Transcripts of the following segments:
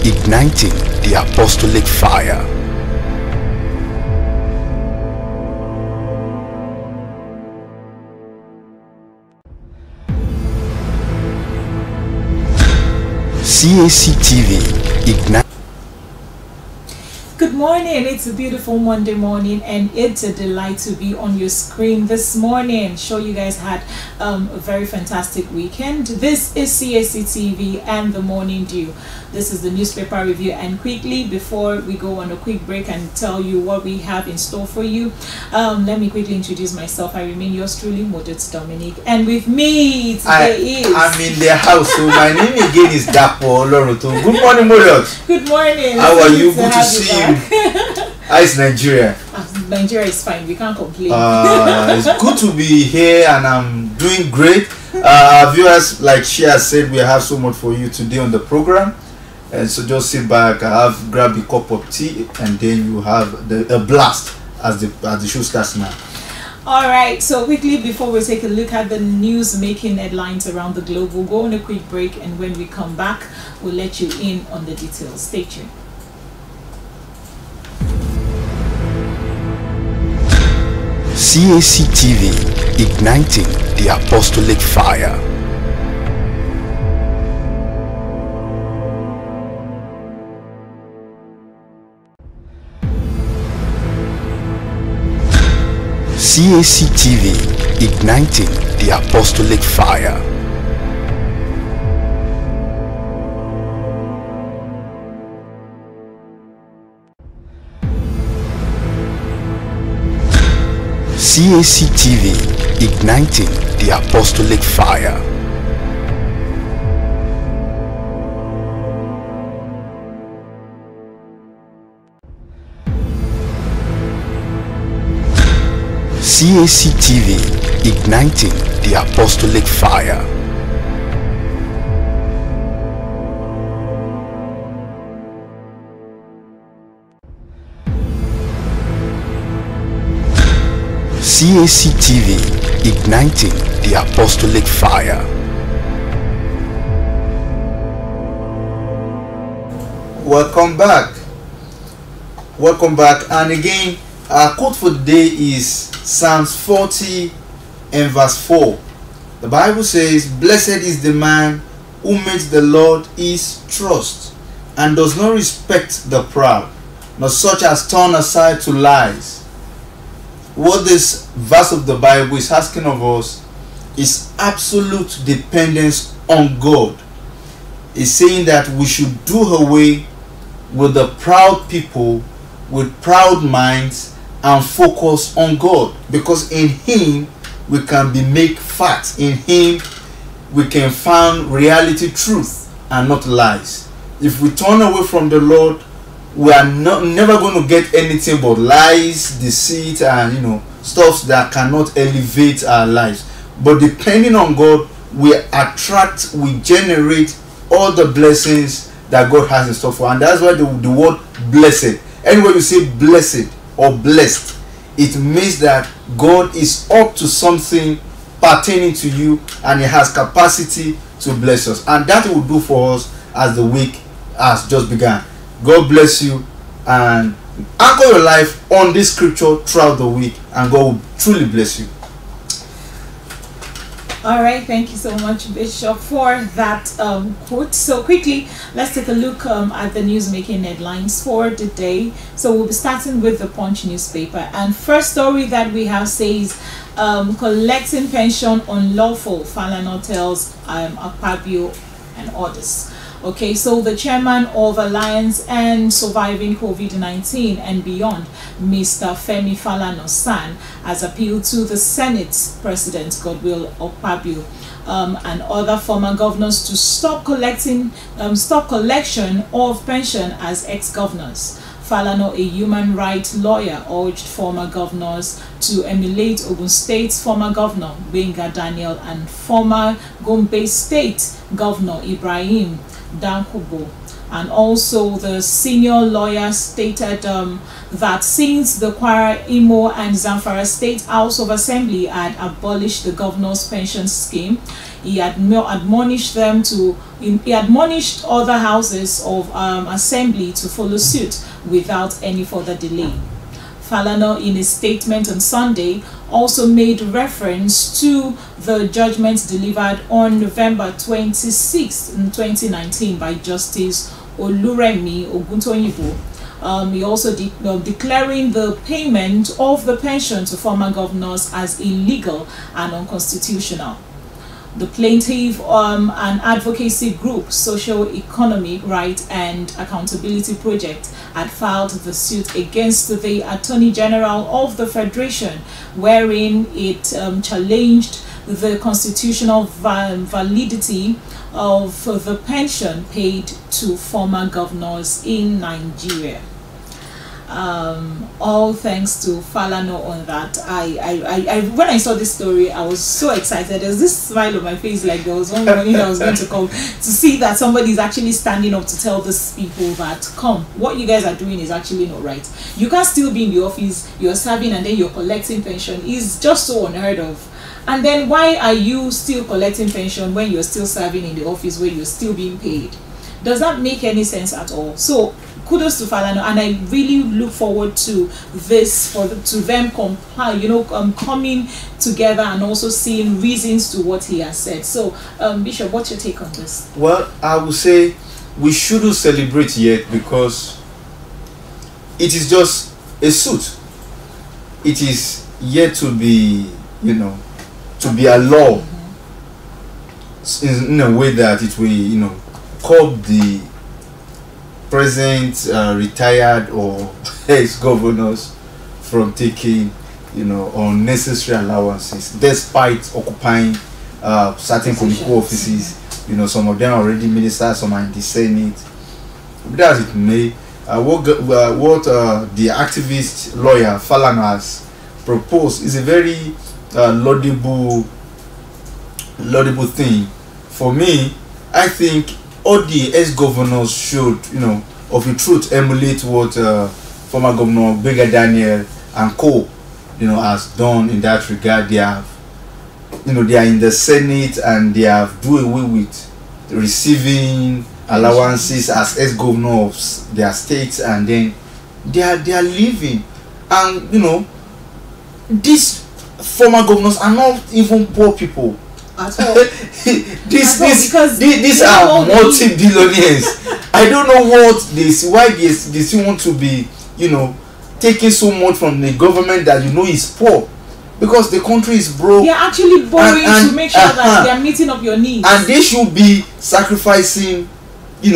igniting the apostolic fire. Cactv ignite. Good morning, it's a beautiful Monday morning and it's a delight to be on your screen this morning. Sure you guys had a very fantastic weekend. This is Cactv and the Morning Dew. This is the newspaper review, and quickly before we go on a quick break and tell you what we have in store for you, let me quickly introduce myself. I remain yours truly, Modest Dominic, and with me today I'm in the house, so my name again is Dapo Loroto. Good morning, Modest. Good morning. How are you? Good to see you. How is Nigeria? Nigeria is fine, we can't complain. It's good to be here and I'm doing great. Viewers, like she has said, we have so much for you today on the program. And so just sit back, grab a cup of tea, and then you have a blast as the show starts now. All right, so quickly before we take a look at the news making headlines around the globe, we'll go on a quick break, and when we come back, we'll let you in on the details. Stay tuned. Cactv igniting the apostolic fire. Cactv igniting the apostolic fire. Cactv igniting the apostolic fire. Cactv igniting the apostolic fire. Cactv igniting the apostolic fire. Welcome back, and again our quote for the day is Psalms 40 and verse 4. The Bible says, "Blessed is the man who makes the Lord his trust, and does not respect the proud, nor such as turn aside to lies." What this verse of the Bible is asking of us is absolute dependence on God. It's saying that we should do away with the proud people, with proud minds, and focus on God, because in Him we can be made fat. In Him we can find reality, truth, and not lies. If we turn away from the Lord, we are never going to get anything but lies, deceit, and stuff that cannot elevate our lives. But depending on God, we attract, we generate all the blessings that God has in store for. And that's why the word blessed, anywhere you say blessed or blessed, it means that God is up to something pertaining to you, and He has capacity to bless us. And that will do for us as the week has just begun. God bless you, and anchor your life on this scripture throughout the week, and God will truly bless you. All right, thank you so much, Bishop, for that quote. So quickly, let's take a look at the news making headlines for the day. So we'll be starting with the Punch newspaper, and first story that we have says collecting pension unlawful, Falana tells Akpabio and others. Okay, so the chairman of Alliance and Surviving COVID-19 and Beyond, Mr. Femi Falana-San, has appealed to the Senate President Godswill Akpabio and other former governors to stop collection of pension as ex-governors. Falana, a human rights lawyer, urged former governors to emulate Ogun State's former governor Benga Daniel and former Gombe State Governor Ibrahim Dankubo. And also the senior lawyer stated that since the Kwara, Imo and Zamfara State House of Assembly had abolished the governor's pension scheme, he admonished them to, he admonished other houses of assembly to follow suit without any further delay. Falana, in a statement on Sunday, also made reference to the judgment delivered on November 26, 2019 by Justice Oluremi Oguntoyibo. He also declaring the payment of the pension to former governors as illegal and unconstitutional. The plaintiff and advocacy group Social Economic Right and Accountability Project had filed the suit against the Attorney General of the Federation, wherein it challenged the constitutional validity of the pension paid to former governors in Nigeria. All thanks to Falana on that. I when I saw this story, I was so excited. There's this smile on my face, like there was one morning I was going to come to see that somebody is actually standing up to tell these people that, come, what you guys are doing is actually not right. You can't still be in the office, you're serving and then you're collecting pension. Is just so unheard of. And then why are you still collecting pension when you're still serving in the office where you're still being paid? Does that make any sense at all? So kudos to Falana, and I really look forward to this, to them comply, coming together and also seeing reasons to what he has said. So Bishop, what's your take on this? Well, I would say we shouldn't celebrate yet, because it is just a suit. It is yet to be, to be a law, in a way that it will, curb the present retired or ex-governors from taking, unnecessary allowances, despite occupying certain political offices. Some of them are already ministers, some are in the Senate. But as it may, what the activist lawyer Falana has proposed is a very laudable thing. For me, I think all the ex-governors should, of the truth, emulate what former Governor Brigadier Daniel and co, has done in that regard. They have, they are in the Senate and they have do away with receiving allowances as ex-governors of their states, and then they are leaving. And these former governors are not even poor people. At all. These are multi-billionaires. I don't know why they still want to be, taking so much from the government that is poor, because the country is broke. They're actually borrowing to make sure that they're meeting up your needs. And they should be sacrificing,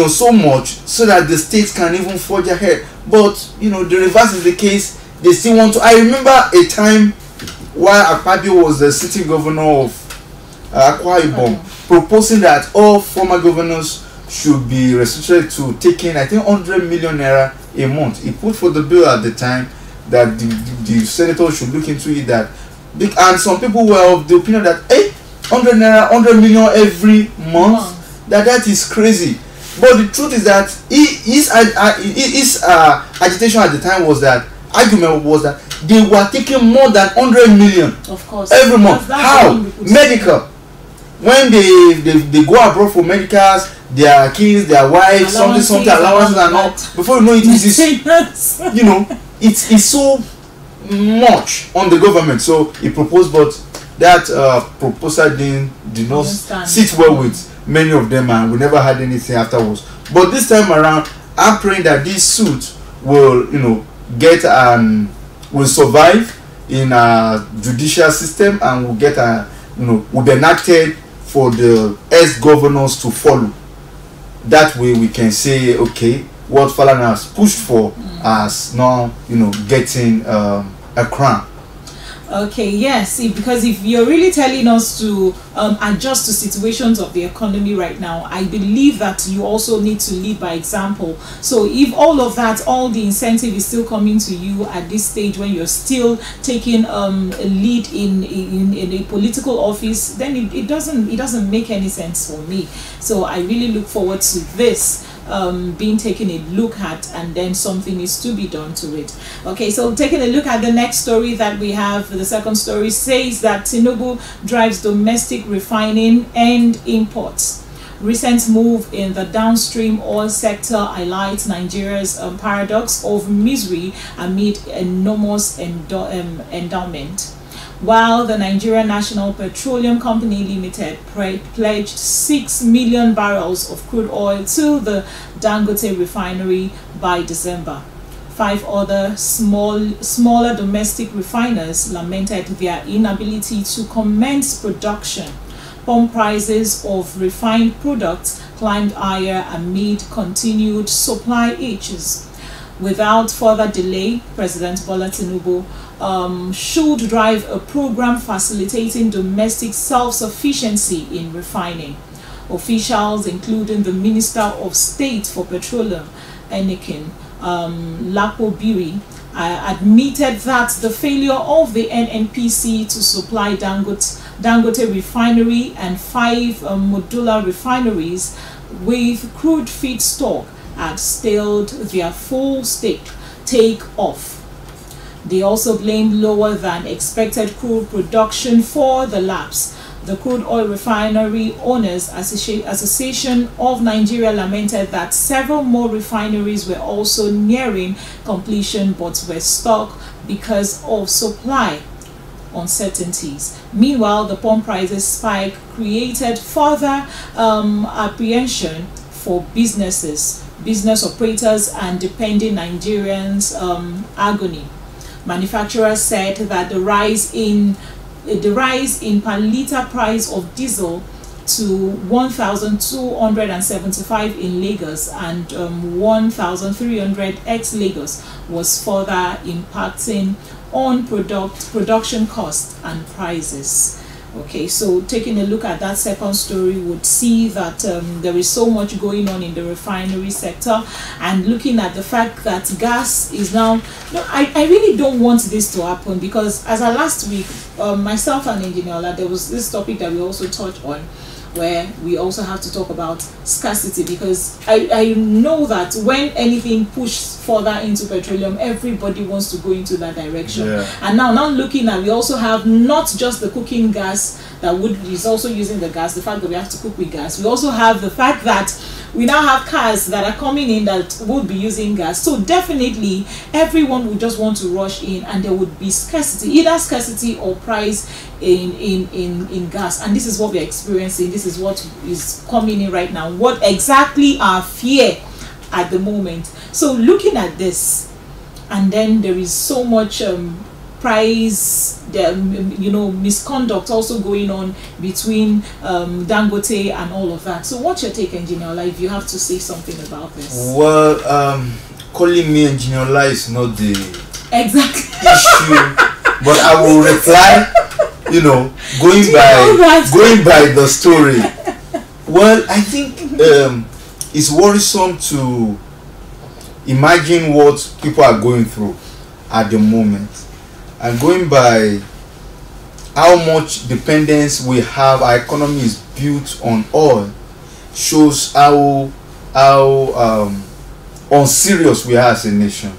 so much so that the states can even forge ahead. But the reverse is the case. They still want to. I remember a time while Akpabio was the sitting governor of Akwa Ibom, proposing that all former governors should be restricted to taking, I think, 100 million naira a month. He put for the bill at the time that the senators should look into it. And some people were of the opinion that 100 million every month, that is crazy. But the truth is that his agitation at the time was that, argument was that they were taking more than 100 million, of course, every month. How? Medical. When they go abroad for medicals, their kids, their wives, something allowances and all. Before you know it, it's so much on the government. So he proposed, but that proposal did not sit well with many of them, and we never had anything afterwards. But this time around, I'm praying that this suit will, will survive in a judicial system, and will get will be enacted for the ex-governors to follow. That way we can say, okay, what Falana has pushed for as now, getting a crown. Okay, yes, see, because if you're really telling us to adjust to situations of the economy right now, I believe that you also need to lead by example. So if all of that, all the incentive is still coming to you at this stage when you're still taking a lead in a political office, then it doesn't make any sense for me. So I really look forward to this. being taken a look at, and then something is to be done to it. Okay, so taking a look at the next story that we have, the second story says that Tinubu drives domestic refining and imports. Recent move in the downstream oil sector highlights Nigeria's paradox of misery amid enormous endowment. While the Nigerian National Petroleum Company Limited pledged 6 million barrels of crude oil to the Dangote refinery by December, 5 other smaller domestic refiners lamented their inability to commence production. Pump prices of refined products climbed higher amid continued supply issues. Without further delay, President Bola Tinubu should drive a program facilitating domestic self-sufficiency in refining. Officials, including the Minister of State for Petroleum, Enikin Lapo Biri, admitted that the failure of the NNPC to supply Dangote refinery and 5 modular refineries with crude feedstock had stalled their full take-off. They also blamed lower than expected crude production for the lapse. The Crude Oil Refinery Owners Association of Nigeria lamented that several more refineries were also nearing completion but were stuck because of supply uncertainties. Meanwhile, the pump prices spike created further apprehension for business operators and dependent Nigerians' agony. Manufacturers said that the rise in per litre price of diesel to 1,275 in Lagos and 1,300 ex-Lagos was further impacting on production costs and prices. Okay, so taking a look at that second story would see that there is so much going on in the refinery sector, and looking at the fact that gas is now, I really don't want this to happen, because as of last week, myself and Engineer Ola, there was this topic that we also touched on, where we also have to talk about scarcity, because I know that when anything pushes further into petroleum, everybody wants to go into that direction. And now looking at, we also have not just the cooking gas that is also using the gas, the fact that we have to cook with gas. We also have the fact that we now have cars that are coming in that would be using gas. So definitely everyone would just want to rush in, and there would be scarcity, either scarcity or price in gas. And this is what we're experiencing. This is what is coming in right now. What exactly our fear at the moment. So looking at this, and then there is so much price, misconduct also going on between Dangote and all of that. So what's your take, Engineer Ola, if you have to say something about this? Well, calling me Engineer Ola is not the issue, but I will reply, going by the story. Well, I think it's worrisome to imagine what people are going through at the moment, and going by how much dependence we have, our economy is built on oil, shows how unserious we are as a nation.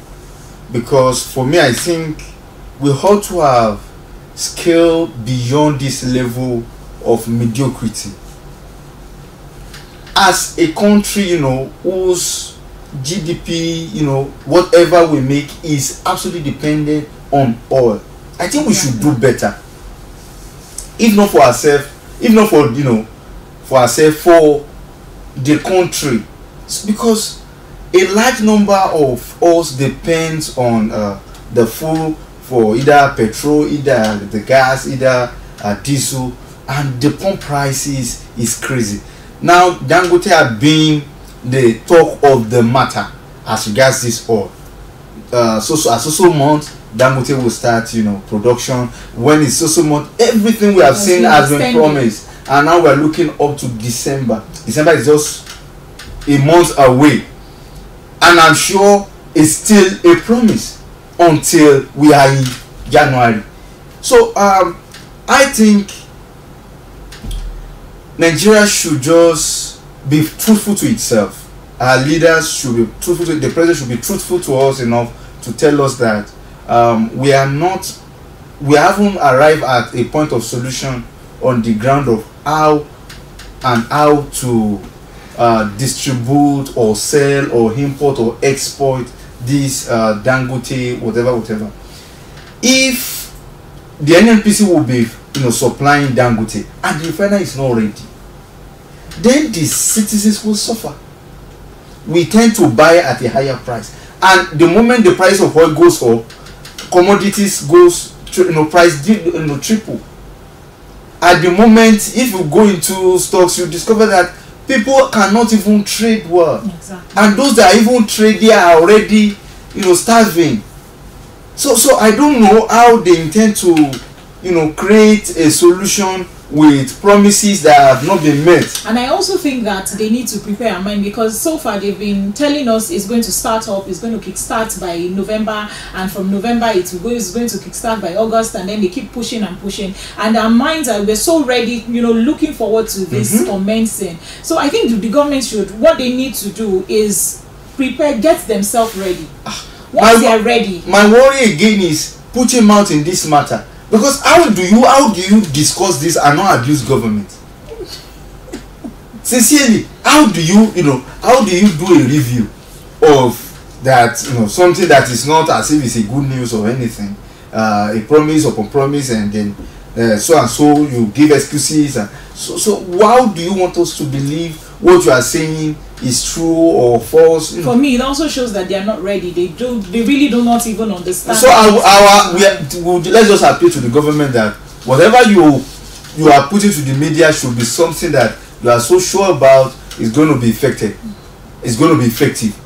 Because for me, I think we ought to have scaled beyond this level of mediocrity. As a country, whose GDP, whatever we make is absolutely dependent on oil, I think we should do better. If not for ourselves, for for the country. It's because a large number of us depends on the fuel for either petrol, either the gas, either diesel, and the pump prices is crazy. Now Dangote have been the talk of the matter as regards this oil. So month Dangote will start production. When it's so month, everything we have seen has been promised, and now we are looking up to December. December is just a month away, and I'm sure it's still a promise until we are in January. So I think Nigeria should just be truthful to itself. our leaders should be truthful. The president should be truthful to us enough to tell us that we haven't arrived at a point of solution on the ground of how to distribute or sell or import or export this Dangote, whatever. If the NNPC will be supplying Dangote and the refinery is not ready, then the citizens will suffer. We tend to buy at a higher price, and the moment the price of oil goes up, commodities goes price triple. At the moment, if you go into stocks, you discover that people cannot even trade well. Exactly. And those that even trade, they are already starving. So I don't know how they intend to create a solution with promises that have not been met. And I also think that they need to prepare our mind, because so far they've been telling us it's going to start up, it's going to kickstart by November, and from November it's going to kickstart by August, and then they keep pushing and pushing, and our minds we're so ready, looking forward to this commencing. So I think the government what they need to do is prepare, get themselves ready. Once they are ready. My worry again is putting mouth in this matter. Because how do you discuss this and not abuse government? Sincerely, how do you do a review of that, something that is not as if it's a good news or anything, a promise upon promise, and then so and so you give excuses, and so how do you want us to believe what you are saying is true or false? For me, it also shows that they are not ready. They really do not even understand. So let's just appeal to the government that whatever you are putting to the media should be something that you are so sure about is going to be effective. It's going to be effective.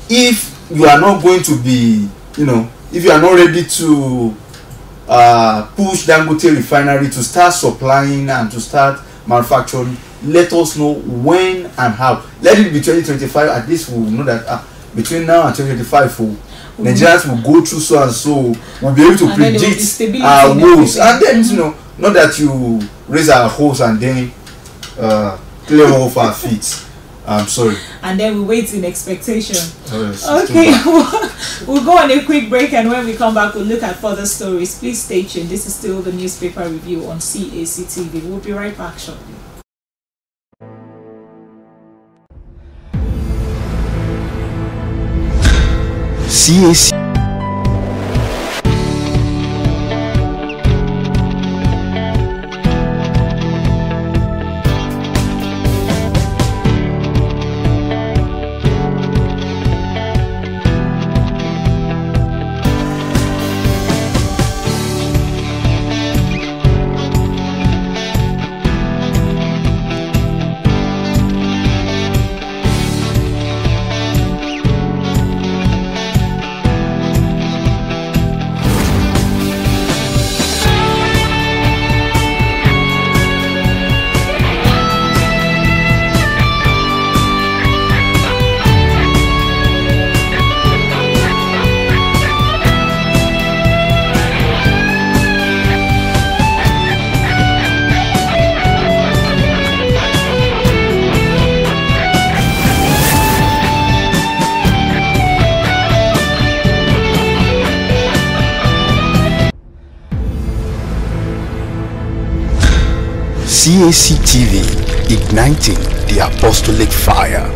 If you are not going to be, if you are not ready to push Dangote refinery to start supplying and to start manufacturing, let us know when and how. Let it be 2025. At least we'll know that between now and 2025, Nigerians will go through so and so. We'll be able to predict our woes, and then not that you raise our hopes and then clear off our feet. I'm sorry. And then we wait in expectation. Yes, okay, we'll go on a quick break, and when we come back, we'll look at further stories. Please stay tuned. This is still the newspaper review on Cactv. We'll be right back shortly. CAC TV, igniting the apostolic fire.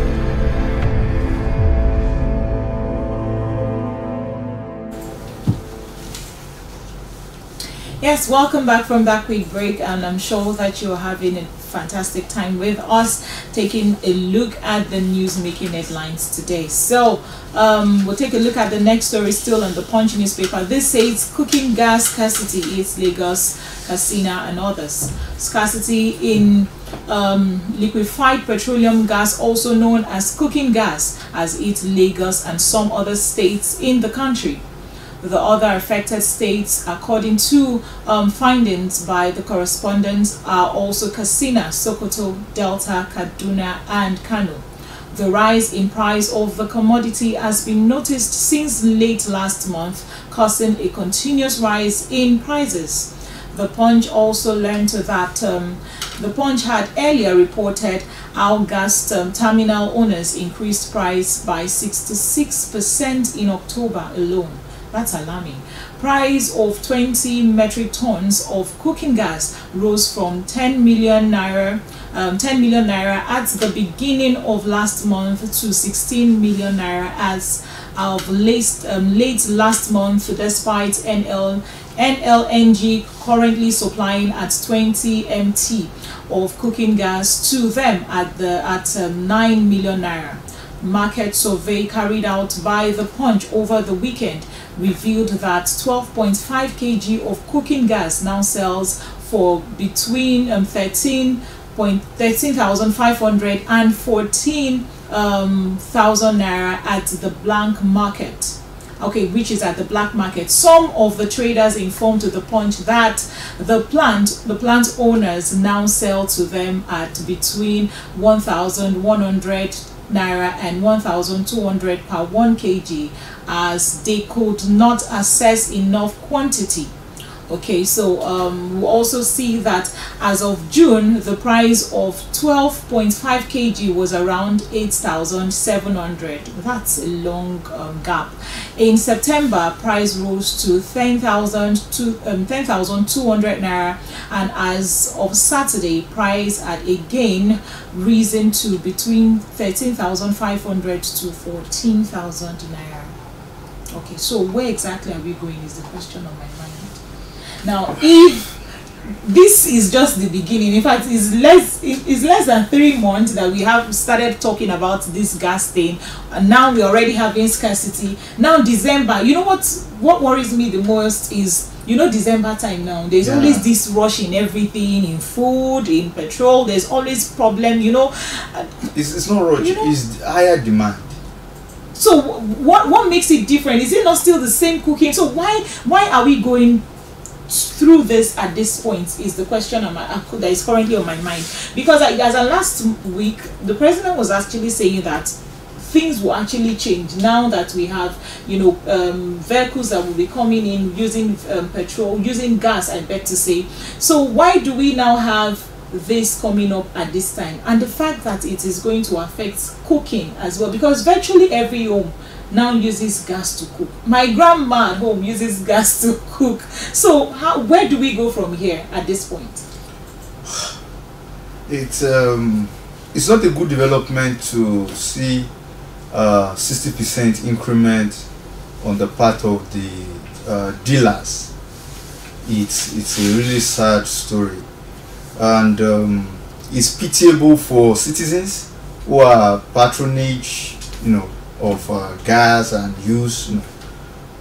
Yes, welcome back from that quick break, and I'm sure that you're having a fantastic time with us, taking a look at the news making headlines today. So we'll take a look at the next story, still on the Punch newspaper. This says cooking gas scarcity hits Lagos, Katsina and others. Scarcity in liquefied petroleum gas, also known as cooking gas, has hit Lagos and some other states in the country. The other affected states, according to findings by the correspondents, are also Katsina, Sokoto, Delta, Kaduna and Kano. The rise in price of the commodity has been noticed since late last month, causing a continuous rise in prices. The Punch also learned that the Punch had earlier reported how gas terminal owners increased price by 66% in October alone. That's alarming. Price of 20 metric tons of cooking gas rose from 10 million naira at the beginning of last month to 16 million naira as of late last month, despite NLNG currently supplying at 20 MT of cooking gas to them at 9 million naira. Market survey carried out by the Punch over the weekend revealed that 12.5 kg of cooking gas now sells for between 13,500 and 14,000 naira at the blank market. Okay, which is at the black market. Some of the traders informed to the Punch that the plant owners now sell to them at between 1,100 naira and 1,200 per 1 kg, as they could not access enough quantity. Okay, so we'll also see that as of June, the price of 12.5 kg was around 8,700. That's a long gap. In September, price rose to 10,200 naira, and as of Saturday, price had again risen to between 13,500 to 14,000 naira. Okay, so where exactly are we going is the question on my mind. Now, if this is just the beginning, in fact, it's less than 3 months that we have started talking about this gas thing, and now we're already having scarcity. Now December, you know what worries me the most is, you know, December time now, there's always this rush in everything, in food, in petrol. There's always problem, you know. It's not rush, you know, it's higher demand. So what makes it different? Is it not still the same cooking? So why are we going through this at this point is the question that is currently on my mind. Because as of last week, the president was actually saying that things will actually change now that we have, you know, vehicles that will be coming in using petrol, using gas, I beg to say. So why do we now have this coming up at this time? And the fact that it is going to affect cooking as well, because virtually every home now uses gas to cook. My grandma at home uses gas to cook. So where do we go from here at this point? It's not a good development to see 60% increment on the part of the dealers. It's a really sad story, and it's pitiable for citizens who are patronage, you know, of gas and use. You know,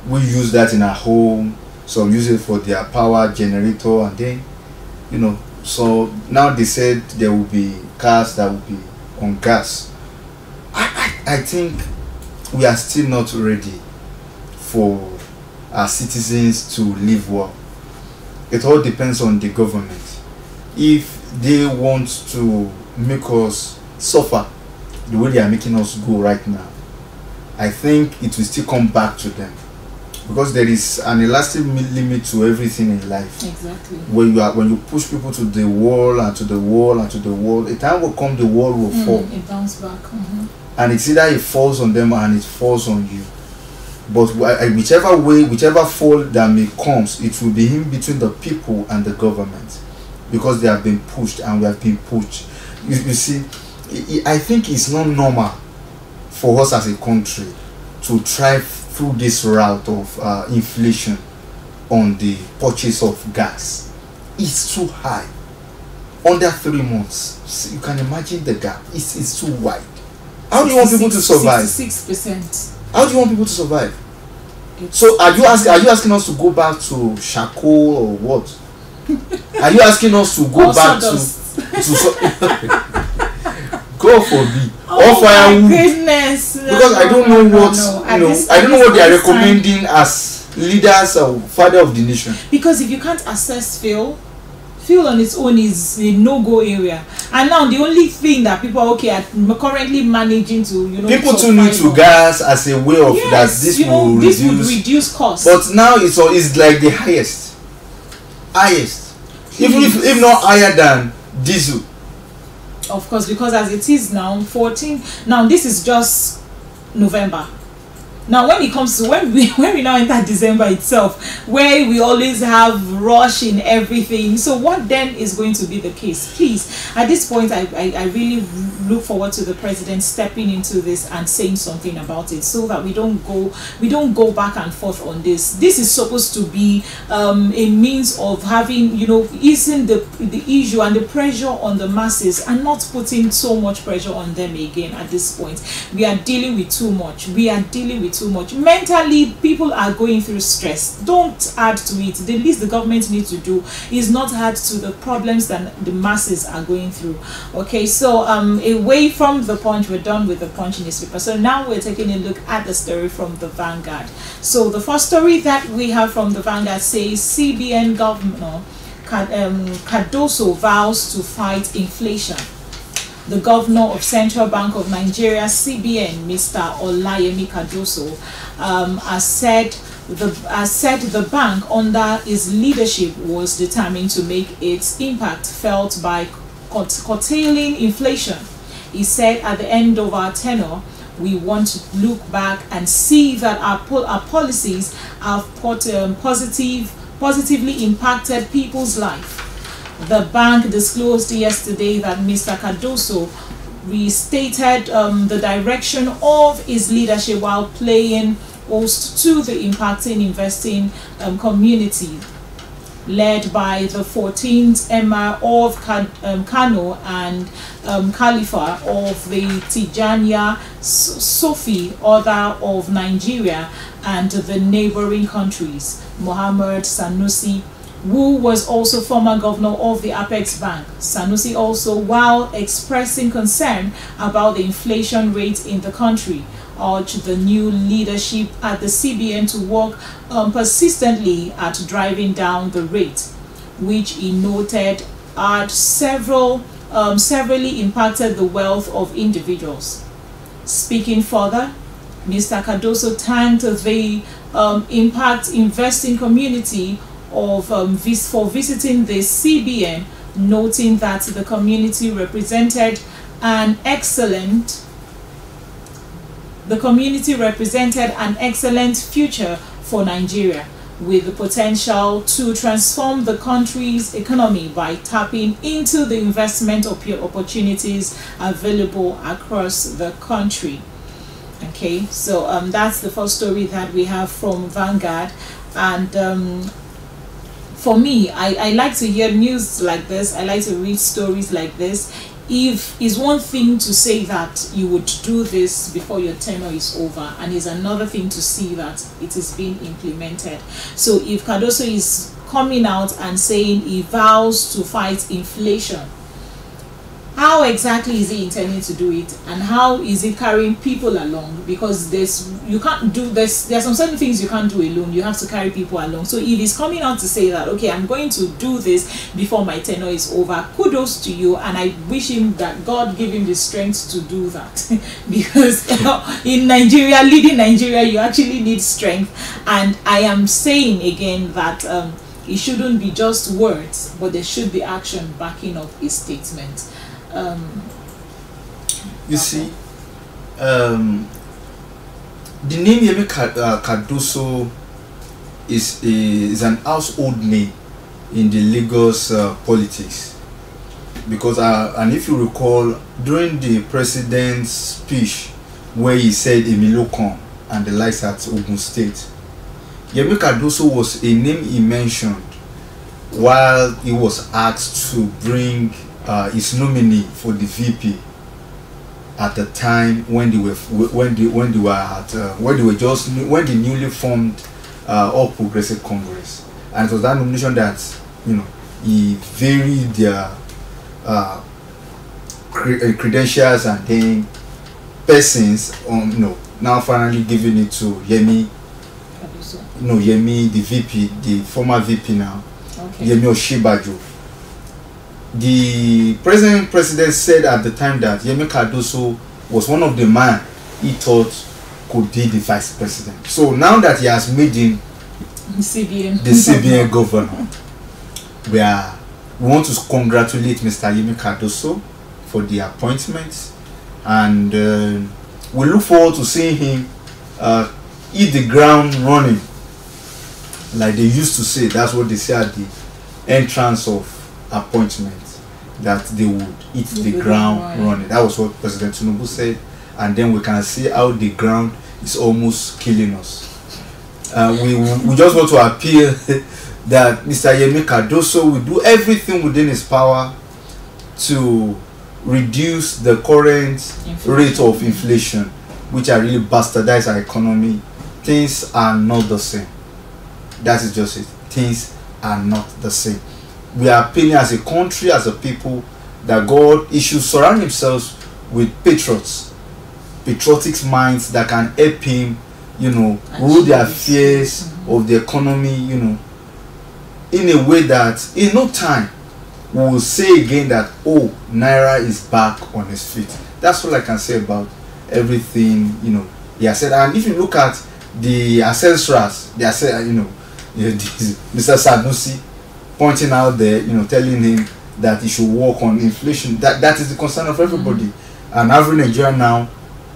we use that in our home. Some use it for their power generator, and then, you know, so now they said there will be cars that will be on gas. I think we are still not ready for our citizens to live well. It all depends on the government. If they want to make us suffer the way they are making us go right now, I think it will still come back to them, because there is an elastic limit to everything in life. Exactly. When you push people to the wall and to the wall and to the wall, a time will come the wall will fall. It bounce back. And it's either it falls on them and it falls on you. But whichever way, whichever fall that may comes, it will be in between the people and the government, because they have been pushed and we have been pushed. You see, I think it's not normal for us as a country to try through this route of inflation on the purchase of gas. It's too high. Under 3 months, you can imagine the gap. It's too wide. How do you want people to survive? 66%. How do you want people to survive? So are you asking us to go back to charcoal or what? Are you asking us to go back to God forbid, or firewood? Goodness. Because I don't know what I don't know what they are recommending as leaders or father of the nation. Because if you can't access fuel on its own is a no-go area, and now the only thing that people are currently managing to, you know, people tune into gas as a way of that this will reduce costs. But now it's like the highest. highest, even if not higher than diesel. Of course, because as it is now, 14. Now this is just November. Now when it comes to when we now enter December itself, where we always have rush in everything, so what then is going to be the case? Please, at this point, I really look forward to the president stepping into this and saying something about it, so that we don't go back and forth on this. This is supposed to be a means of having, you know, easing the issue and the pressure on the masses, and not putting so much pressure on them again. At this point, we are dealing with too much. Too much mentally. People are going through stress. Don't add to it. The least the government needs to do is not add to the problems that the masses are going through. Okay, so away from the Punch, we're done with the Punch newspaper. So now we're taking a look at the story from the Vanguard. So the first story that we have from the Vanguard says CBN Governor Cardoso vows to fight inflation. The governor of Central Bank of Nigeria, CBN, Mr. Olayemi Cardoso, has said the bank under his leadership was determined to make its impact felt by curtailing inflation. He said, at the end of our tenure, we want to look back and see that our policies have positively impacted people's life. The bank disclosed yesterday that Mr. Cardoso restated the direction of his leadership while playing host to the impacting investing community, led by the 14th Emir of Kano and Khalifa of the Tijaniya Sufi Order of Nigeria and the neighboring countries, Muhammad Sanusi, who was also former governor of the Apex Bank. Sanusi also, while expressing concern about the inflation rate in the country, urged the new leadership at the CBN to work persistently at driving down the rate, which he noted had severely impacted the wealth of individuals. Speaking further, Mr. Cardoso thanked the impact investing community for visiting the CBN, noting that the community represented an excellent future for Nigeria, with the potential to transform the country's economy by tapping into the investment opportunities available across the country. Okay, so that's the first story that we have from Vanguard. And for me, I like to hear news like this. I like to read stories like this. If it's one thing to say that you would do this before your tenure is over, and it's another thing to see that it is being implemented. So if Cardoso is coming out and saying he vows to fight inflation, how exactly is he intending to do it, and how is he carrying people along? Because there's some certain things you can't do alone. You have to carry people along. So if he's coming out to say that, okay, I'm going to do this before my tenure is over, kudos to you, and I wish him that God give him the strength to do that. Because in Nigeria, leading Nigeria, you actually need strength. And I am saying again that it shouldn't be just words, but there should be action backing up his statement. You see, the name Yemi Cardoso is an household name in the Lagos politics, because and if you recall, during the president's speech where he said Emilokon and the likes at Ogun State, Yemi Cardoso was a name he mentioned while he was asked to bring his nominee for the VP at the time when they were the newly formed All Progressive Congress, and it was that nomination that, you know, he varied their credentials and then persons on, you know, now finally giving it to Yemi. No, Yemi, the VP, the former VP now, okay. Yemi Osinbajo. The president said at the time that Yemi Cardoso was one of the men he thought could be the vice president. So now that he has made him the CBN governor, we want to congratulate Mr. Yemi Cardoso for the appointment, and we look forward to seeing him hit the ground running, like they used to say. That's what they say at the entrance of appointment, that they would hit the ground running. That was what President Tinubu said, and then we can see how the ground is almost killing us. We just want to appeal that Mr. Yemi Cardoso will do everything within his power to reduce the current rate of inflation, which are really bastardized our economy. Things are not the same. That is just it. Things are not the same. We are appealing as a country, as a people, that God should surround himself with patriots, patriotic minds that can help him, rule the affairs of the economy, in a way that in no time we will say again that, oh, Naira is back on his feet. That's all I can say about everything, he has said. And if you look at the ancestors, they are saying, Mr. Sanusi pointing out there, telling him that he should work on inflation. That is the concern of everybody. And every Nigerian now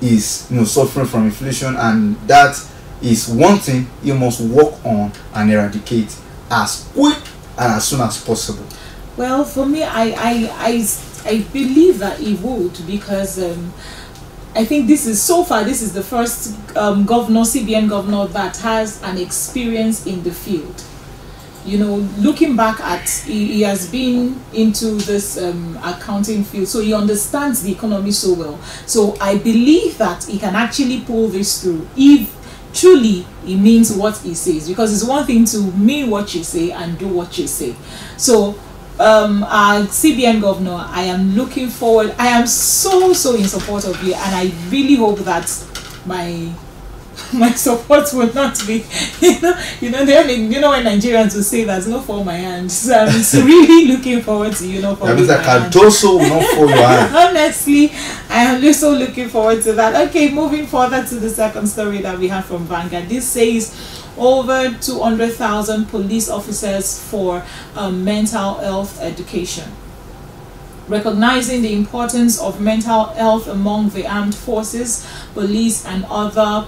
is, suffering from inflation, and that is one thing he must work on and eradicate as quick and as soon as possible. Well, for me, I believe that he would, because I think this is the first CBN governor that has an experience in the field. Looking back at, he has been into this accounting field, so he understands the economy so well. So I believe that he can actually pull this through if truly he means what he says, because it's one thing to mean what you say and do what you say. So our CBN governor, I am looking forward. I am so in support of you, and I really hope that my support will not be, when Nigerians will say there's no for my hand. So I'm really looking forward to for that means that Cardoso will not fall your hand. Honestly, I am also looking forward to that. Okay, moving further to the second story that we have from Vanguard. This says over 200,000 police officers for mental health education. Recognizing the importance of mental health among the armed forces, police, and other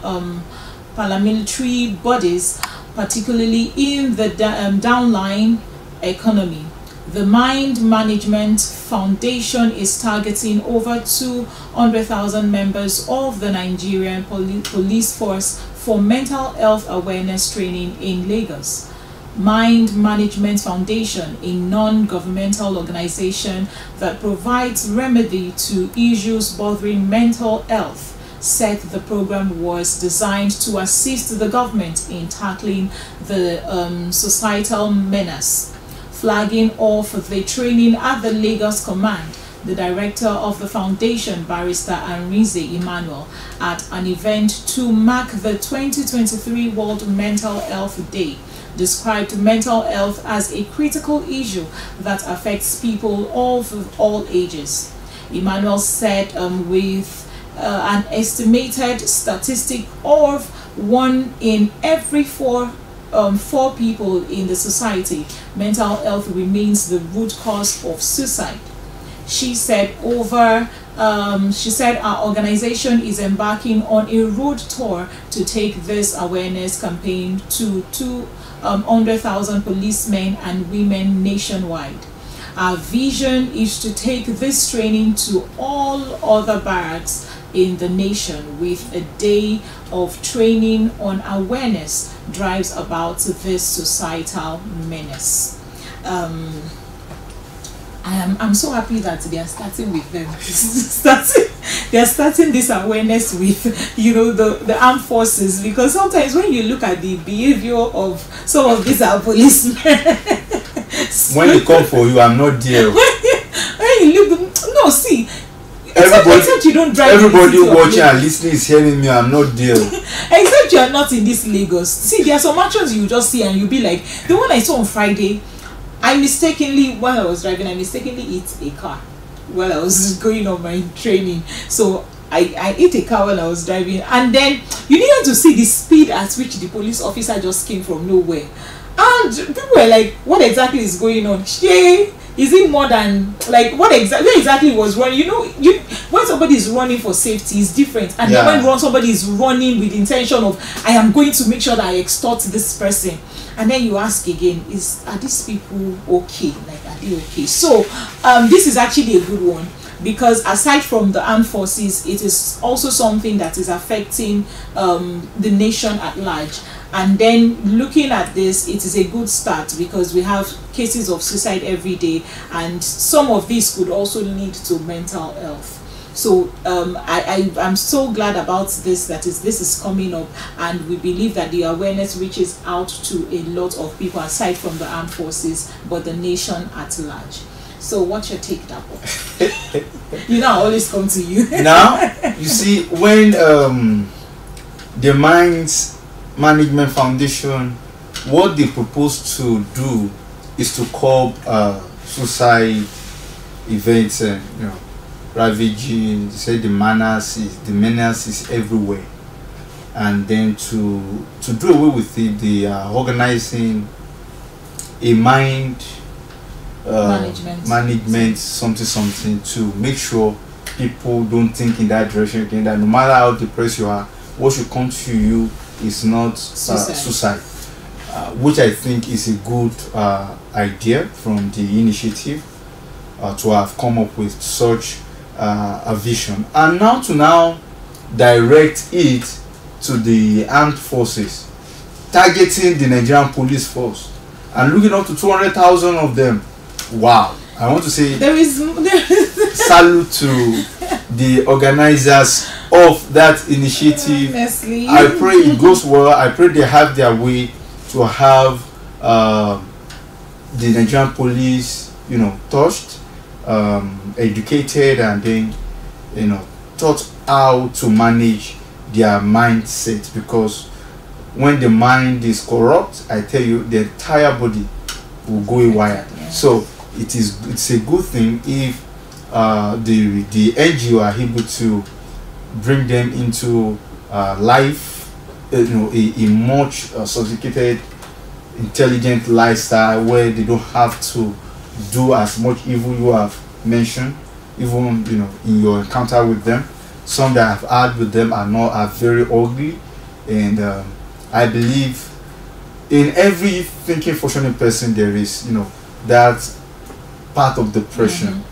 paramilitary bodies, particularly in the downline economy, the Mind Management Foundation is targeting over 200,000 members of the Nigerian police force for mental health awareness training in Lagos. Mind Management Foundation, a non-governmental organization that provides remedy to issues bothering mental health, said the program was designed to assist the government in tackling the societal menace. Flagging off the training at the Lagos Command, the director of the foundation, Barrister Anrize Emmanuel, at an event to mark the 2023 World Mental Health Day, described mental health as a critical issue that affects people of all ages. Emmanuel said with an estimated statistic of 1 in every 4 people in the society, mental health remains the root cause of suicide. She said our organization is embarking on a road tour to take this awareness campaign to 200,000 policemen and women nationwide. Our vision is to take this training to all other barracks in the nation, with a day of training on awareness drives about this societal menace. I'm so happy that they are starting with them. They are starting this awareness with the armed forces, because sometimes when you look at the behavior of some of these our policemen, when they come for you, I'm not there. when you look, no, see. Except you don't drive. Everybody watching and listening is hearing me. I'm not there. Except you are not in this Lagos. See, there are some actions you just see and you'll be like, the one I saw on Friday. While I was driving, I mistakenly hit a car while I was going on my training. So I hit a car while I was driving, and then you needed to see the speed at which the police officer just came from nowhere. And people were like, what exactly is going on? Is it more than like what exactly was wrong? When somebody is running for safety is different, and then when somebody is running with the intention of I am going to make sure that I extort this person, and then you ask again, are these people okay? Like, are they okay? So this is actually a good one, because aside from the armed forces, it is also something that is affecting the nation at large. And then looking at this, it is a good start, because we have cases of suicide every day, and some of these could also lead to mental health. So I'm so glad about this, this is coming up, and we believe that the awareness reaches out to a lot of people aside from the armed forces, but the nation at large. So what's your take, Dapo? I always come to you. Now, you see, when the Minds Management Foundation, what they propose to do is to curb suicide events and ravaging. They say the menace is everywhere, and then to do away with it, they are organizing a management something to make sure people don't think in that direction again, that no matter how depressed you are, what should come to you is not suicide, which I think is a good idea from the initiative to have come up with such a vision, and now to direct it to the armed forces, targeting the Nigerian police force and looking up to 200,000 of them. Wow, I want to say salute to the organizers of that initiative. Honestly. I pray it goes well. I pray they have their way to have the Nigerian police, touched, educated, and then taught how to manage their mindset, because when the mind is corrupt, I tell you, the entire body will go haywire. Yeah. So it's a good thing if the NGO are able to bring them into life, a much sophisticated, intelligent lifestyle where they don't have to do as much evil you have mentioned, even in your encounter with them. Some that I've had with them are very ugly, and I believe in every thinking, functioning person there is that part of depression,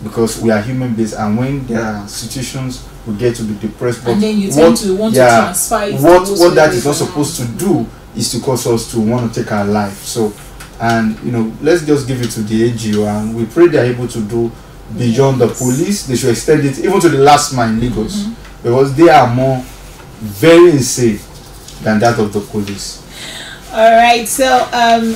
because we are human beings, and when there are situations we get to be depressed, but and then you tend to want to transfer it. What that is not supposed to do is to cause us to want to take our life. So, and let's just give it to the NGO, and we pray they are able to do beyond the police. They should extend it even to the last mile in Lagos, because they are more very insane than that of the police. All right, so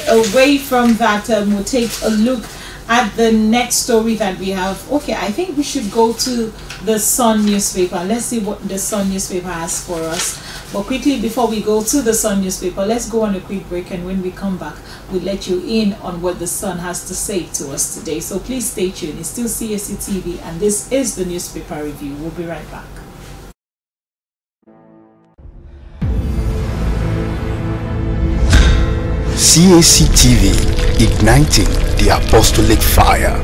away from that, we'll take a look at the next story that we have. Okay, I think we should go to the Sun newspaper. Let's see what the Sun newspaper has for us. But quickly, before we go to the Sun newspaper, let's go on a quick break, and when we come back, we'll let you in on what the Sun has to say to us today. So please stay tuned. It's still CSC TV, and this is the newspaper review. We'll be right back. CAC TV, igniting the apostolic fire.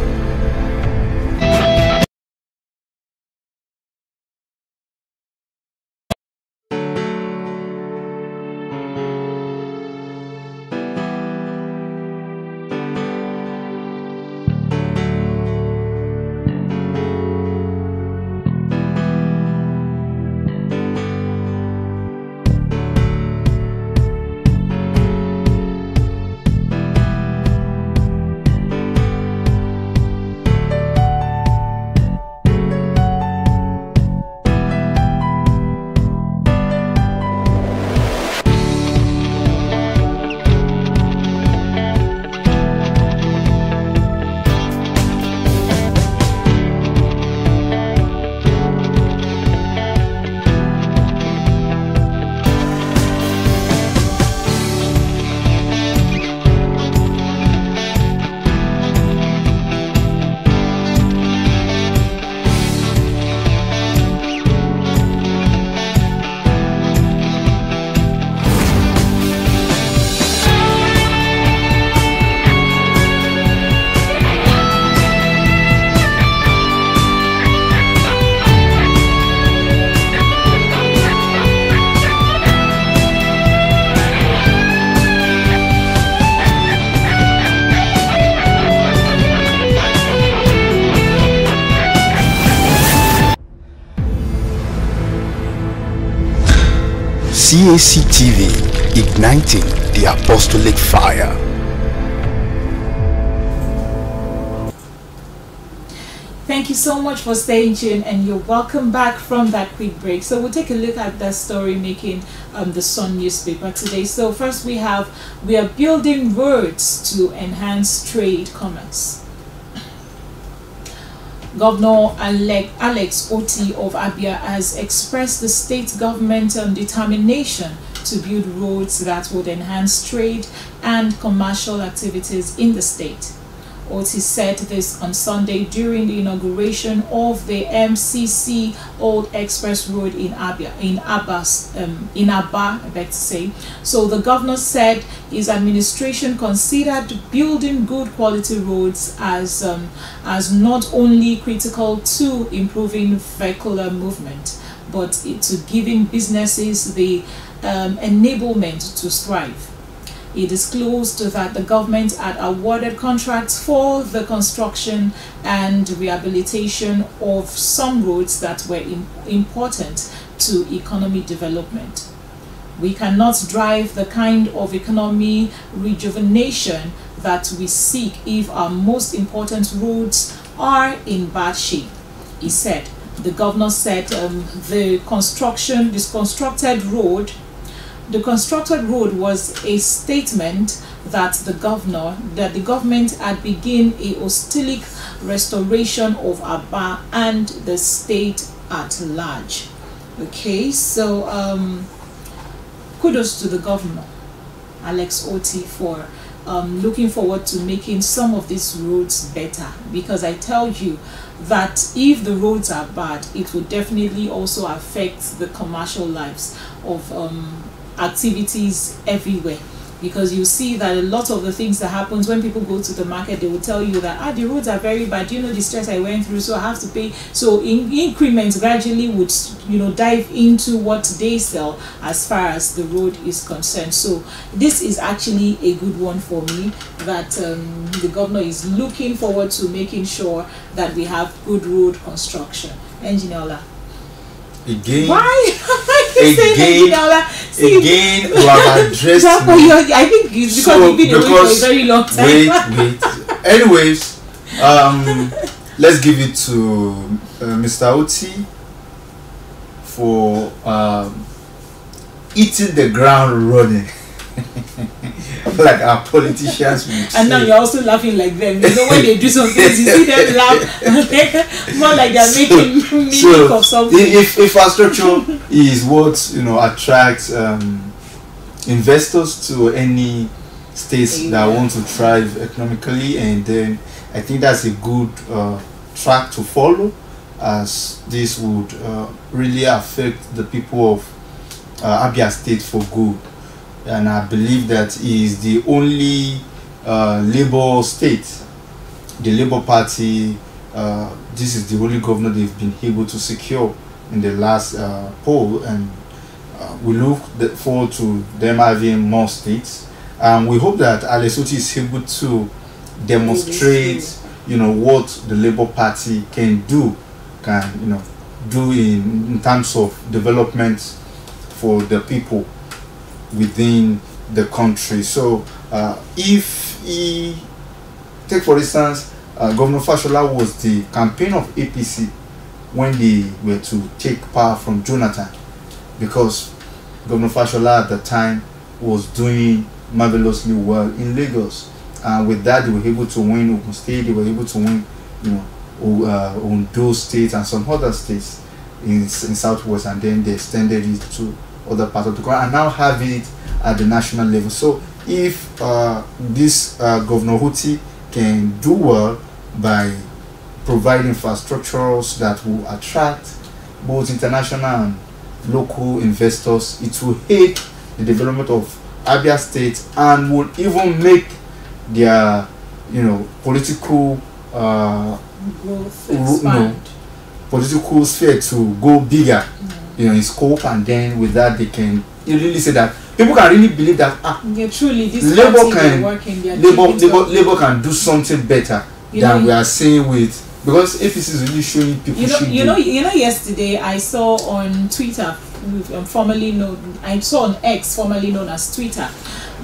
Cactv, igniting the apostolic fire. Thank you so much for staying tuned, and you're welcome back from that quick break. So we'll take a look at that story making the Sun newspaper today. So first we are building roads to enhance trade commerce. Governor Alex Oti of Abia has expressed the state government's determination to build roads that would enhance trade and commercial activities in the state. Oti said this on Sunday during the inauguration of the MCC Old Express Road in Abba, I beg to say. So the governor said his administration considered building good quality roads as not only critical to improving vehicular movement, but to giving businesses the enablement to thrive. He disclosed that the government had awarded contracts for the construction and rehabilitation of some roads that were important to economic development. We cannot drive the kind of economy rejuvenation that we seek if our most important roads are in bad shape, he said. The governor said the constructed road was a statement that the government had begun a holistic restoration of Aba and the state at large. Okay, so kudos to the governor, Alex Oti, for looking forward to making some of these roads better, because I tell you that if the roads are bad, it will definitely also affect the commercial lives of activities everywhere, because you see that a lot of the things that happens when people go to the market, they will tell you that the roads are very bad, you know, the stress I went through, so I have to pay. So in increments gradually would, you know, dive into what they sell as far as the road is concerned. So this is actually a good one for me, that the governor is looking forward to making sure that we have good road construction. Engineer Ola. Again, why? Again, we have addressed. I think it's because you've been away for a very long time. Wait. Anyways, let's give it to Mr. Oti for eating the ground running. Like our politicians would say. And now you're also laughing like them. You know, when they do some things, you see them laugh more like they're making meaning of something. If infrastructure is what, you know, attracts investors to any states that want to thrive economically, and then I think that's a good track to follow, as this would really affect the people of Abia State for good. And I believe that is the only Labour state, the Labour Party, this is the only governor they've been able to secure in the last poll, and we look forward to them having more states. And we hope that Alex Oti is able to demonstrate, you know, what the Labour Party can do in terms of development for the people within the country. So if he take for instance Governor Fashola was the campaign of APC when they were to take power from Jonathan, because Governor Fashola at the time was doing marvelously well in Lagos, and with that they were able to win Ogun State, they were able to win, you know, Ondo State and some other states in Southwest, and then they extended it to other parts of the country and now have it at the national level. So if this Governor Oti can do well by providing infrastructures that will attract both international and local investors, it will aid the development of Abia State and will even make their, you know, political political sphere to go bigger, you know, in scope, and then with that they can really say that people can really believe that truly this Labour can do something better than we are seeing with, because APC is really showing people. You know, yesterday I saw on Twitter formerly known, I saw on X, formerly known as Twitter,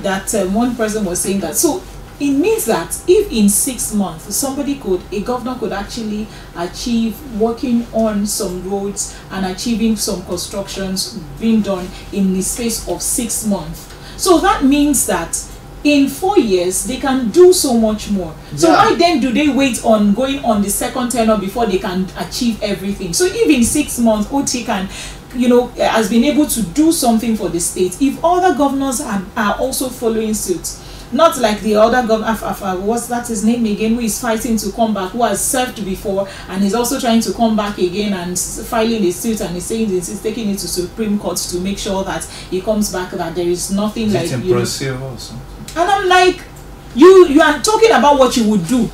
that one person was saying that. So it means that if in 6 months a governor could actually achieve working on some roads and achieving some constructions being done in the space of 6 months, so that means that in 4 years they can do so much more. So why then do they wait on going on the second tenure before they can achieve everything? So if in 6 months OT can, has been able to do something for the state, if other governors are also following suit, not like the other governor, what's that his name again, who is fighting to come back, who has served before and is also trying to come back again and filing a suit, and he's saying this, he's taking it to Supreme Court to make sure that he comes back, that there is nothing is like it impressive or something? And I'm like, you are talking about what you would do.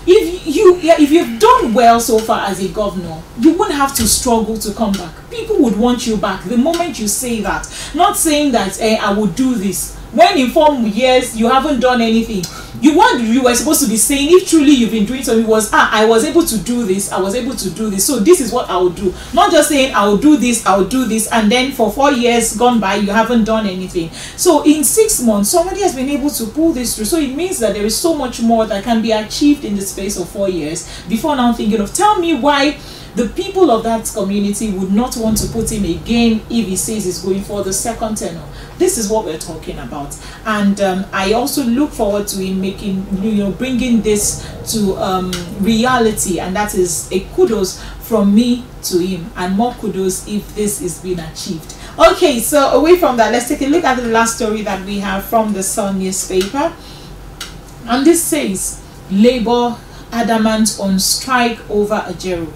If you've done well so far as a governor, you wouldn't have to struggle to come back. People would want you back the moment you say that. Not saying that I would do this, when in 4 years you haven't done anything. You were supposed to be saying, if truly you've been doing something, was I was able to do this, I was able to do this, so this is what I will do. Not just saying I will do this, and then for 4 years gone by you haven't done anything. So in 6 months somebody has been able to pull this through. So it means that there is so much more that can be achieved in the space of 4 years. Before now thinking of, tell me why the people of that community would not want to put him again if he says he's going for the second tenure. This is what we're talking about, and I also look forward to him bringing this to reality, and that is a kudos from me to him, and more kudos if this is being achieved. Okay, so away from that, let's take a look at the last story that we have from the Sun newspaper, and this says Labour adamant on strike over Ajero.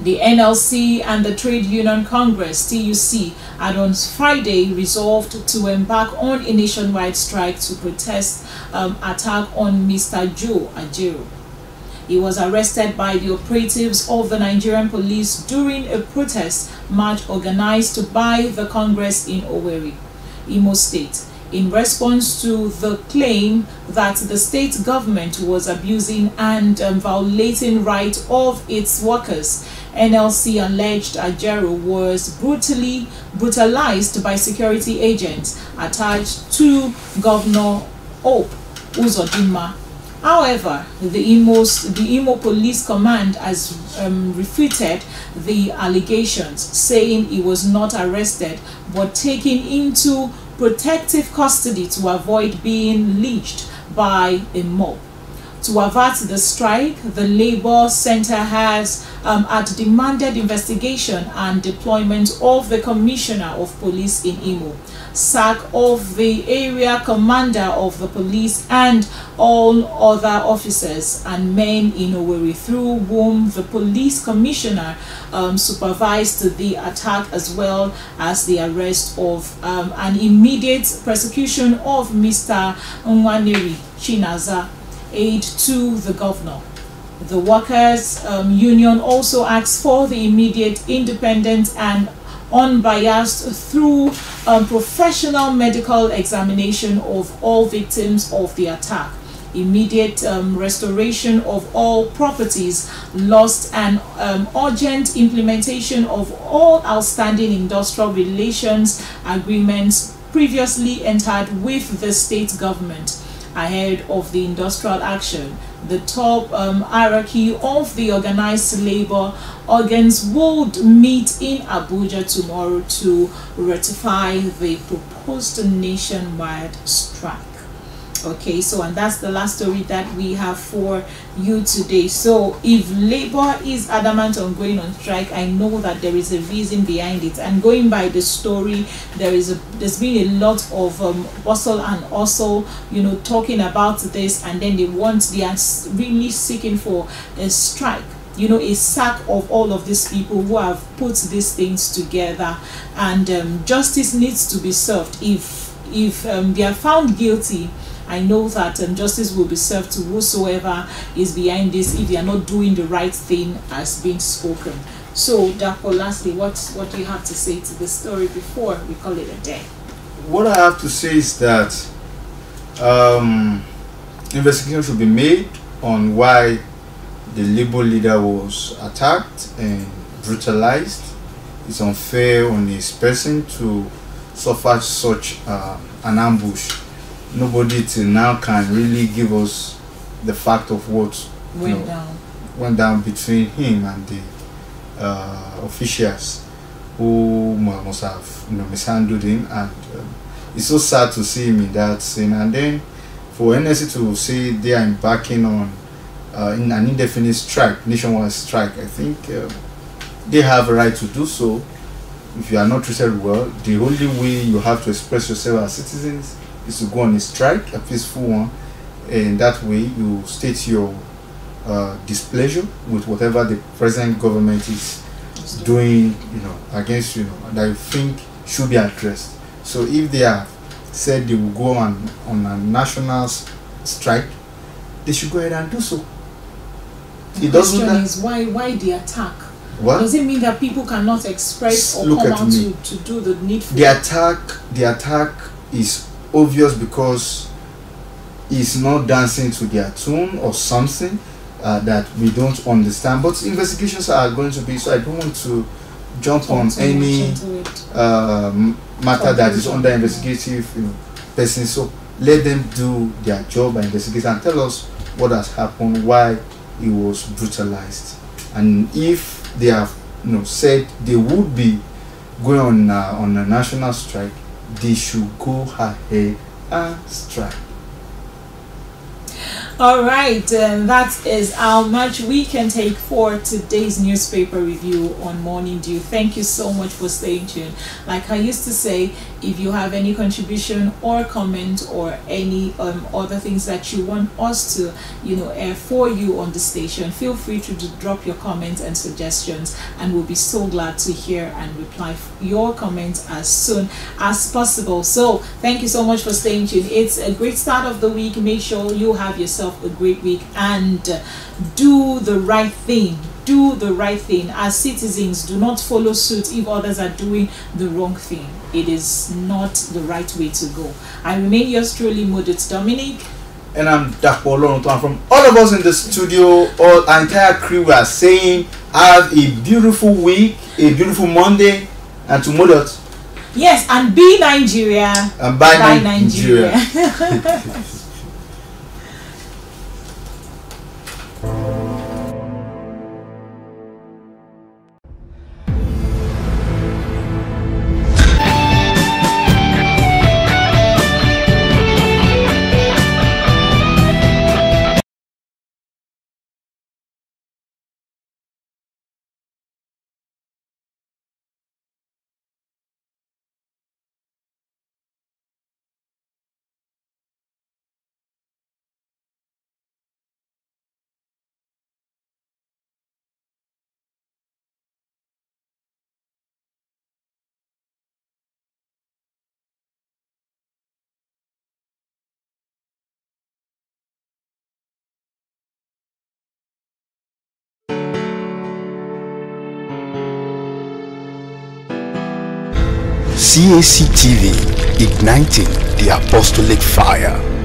The NLC and the Trade Union Congress, TUC, had on Friday resolved to embark on a nationwide strike to protest attack on Mr. Joe Ajero. He was arrested by the operatives of the Nigerian police during a protest march organized by the Congress in Owerri, Imo State, in response to the claim that the state government was abusing and violating rights of its workers. NLC alleged Ajero was brutalized by security agents attached to Governor Hope Uzodinma. However, the Imo Police Command has refuted the allegations, saying he was not arrested but taken into protective custody to avoid being lynched by a mob. To avert the strike, the Labour Centre has demanded investigation and deployment of the Commissioner of Police in Imo, sack of the area commander of the police and all other officers and men in Owerri, through whom the police commissioner supervised the attack, as well as the arrest of an immediate prosecution of Mr. Nwaneri Chinaza, aide to the governor. The workers' union also asked for the immediate, independent and unbiased through professional medical examination of all victims of the attack, immediate restoration of all properties lost, and urgent implementation of all outstanding industrial relations agreements previously entered with the state government ahead of the industrial action. The top hierarchy of the organized labor organs would meet in Abuja tomorrow to ratify the proposed nationwide strike. Okay, so and that's the last story that we have for you today. So if labor is adamant on going on strike, I know that there is a reason behind it, and going by the story, there's been a lot of bustle and hustle, talking about this, and then they are really seeking for a strike, a sack of all of these people who have put these things together, and justice needs to be served. If they are found guilty, I know that justice will be served to whosoever is behind this, if they are not doing the right thing as being spoken. So, Dapo, lastly, what do you have to say to the story before we call it a day? What I have to say is that investigation should be made on why the Labour leader was attacked and brutalized. it's unfair on his person to suffer such an ambush. Nobody till now can really give us the fact of what went down between him and the officials who must have mishandled him, and it's so sad to see him in that scene. And then for NSC to say they are embarking on in an indefinite strike, nationwide strike, I think they have a right to do so. If you are not treated well, the only way you have to express yourself as citizens is to go on a strike, a peaceful one, and that way you state your displeasure with whatever the present government is doing, against that you think should be addressed. So if they have said they will go on a national strike, they should go ahead and do so. The question is why the attack? What? Does it mean that people cannot express or come out to do the needful? The attack is obvious because it's not dancing to their tune or something that we don't understand. But investigations are going to be, so I don't want to jump on any matter that is under investigative person. So let them do their job and investigate and tell us what has happened, why he was brutalized, and if they have said they would be going on a national strike, they should go ahead and strike. All right, and that is how much we can take for today's newspaper review on Morning Dew. Thank you so much for staying tuned. Like I used to say, if you have any contribution or comment or any other things that you want us to air for you on the station, feel free to drop your comments and suggestions, and we'll be so glad to hear and reply your comments as soon as possible. So thank you so much for staying tuned. It's a great start of the week. Make sure you have yourself a great week and do the right thing. Do the right thing. As citizens, do not follow suit if others are doing the wrong thing. It is not the right way to go. I remain yours truly, Modit Dominic. And I'm Dapo Oloruntola. From all of us in the studio, our entire crew, are saying have a beautiful week, a beautiful Monday, and to Modot. Yes, and be Nigeria. And bye Nigeria. Cactv, igniting the apostolic fire.